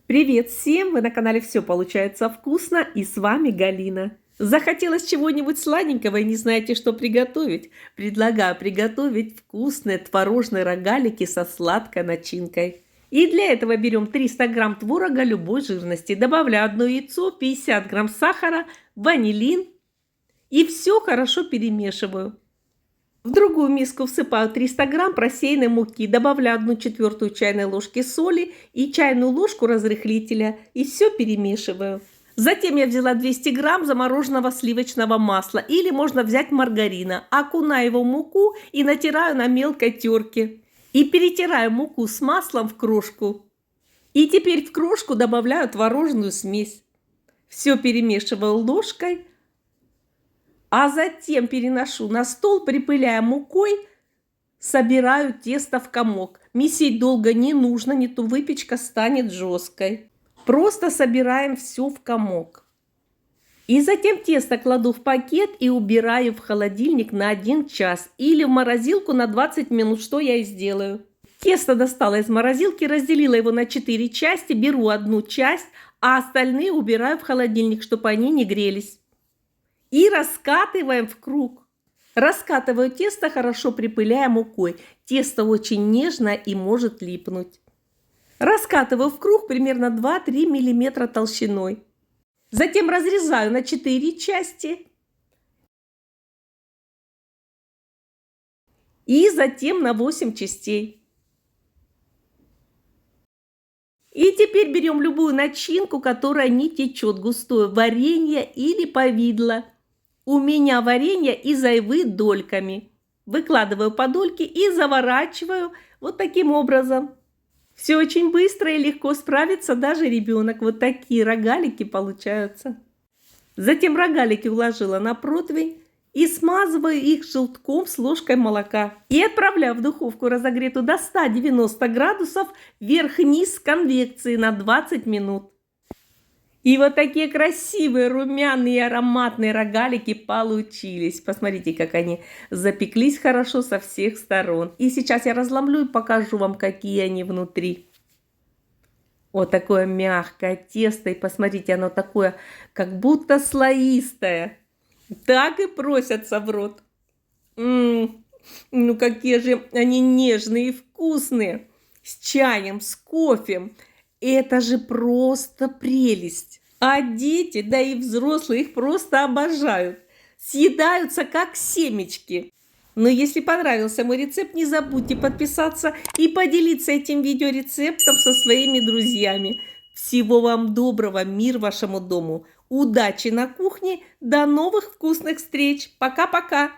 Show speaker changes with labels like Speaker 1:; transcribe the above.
Speaker 1: Привет всем! Вы на канале «Все получается вкусно» и с вами Галина. Захотелось чего-нибудь сладенького и не знаете, что приготовить? Предлагаю приготовить вкусные творожные рогалики со сладкой начинкой. И для этого берем 300 грамм творога любой жирности, добавляю одно яйцо, 50 грамм сахара, ванилин и все хорошо перемешиваю. В другую миску всыпаю 300 грамм просеянной муки, добавляю 1/4 чайной ложки соли и чайную ложку разрыхлителя и все перемешиваю. Затем я взяла 200 грамм замороженного сливочного масла или можно взять маргарина, окунаю его в муку и натираю на мелкой терке. И перетираю муку с маслом в крошку. И теперь в крошку добавляю творожную смесь. Все перемешиваю ложкой. А затем переношу на стол, припыляя мукой, собираю тесто в комок. Месить долго не нужно, не то выпечка станет жесткой. Просто собираем все в комок. И затем тесто кладу в пакет и убираю в холодильник на 1 час или в морозилку на 20 минут, что я и сделаю. Тесто достала из морозилки, разделила его на 4 части, беру одну часть, а остальные убираю в холодильник, чтобы они не грелись. И раскатываем в круг. Раскатываю тесто, хорошо припыляя мукой. Тесто очень нежное и может липнуть. Раскатываю в круг примерно 2-3 мм толщиной. Затем разрезаю на 4 части. И затем на 8 частей. И теперь берем любую начинку, которая не течет, густое варенье или повидло. У меня варенье из айвы дольками. Выкладываю по дольке и заворачиваю вот таким образом. Все очень быстро и легко справится даже ребенок. Вот такие рогалики получаются. Затем рогалики уложила на противень и смазываю их желтком с ложкой молока. И отправляю в духовку, разогретую до 190 градусов, вверх-вниз с конвекцией на 20 минут. И вот такие красивые, румяные, ароматные рогалики получились. Посмотрите, как они запеклись хорошо со всех сторон. И сейчас я разломлю и покажу вам, какие они внутри. Вот такое мягкое тесто. И посмотрите, оно такое, как будто слоистое. Так и просятся в рот. Ну какие же они нежные и вкусные. С чаем, с кофе. Это же просто прелесть. А дети, да и взрослые их просто обожают. Съедаются как семечки. Но если понравился мой рецепт, не забудьте подписаться и поделиться этим видеорецептом со своими друзьями. Всего вам доброго, мир вашему дому. Удачи на кухне. До новых вкусных встреч. Пока-пока.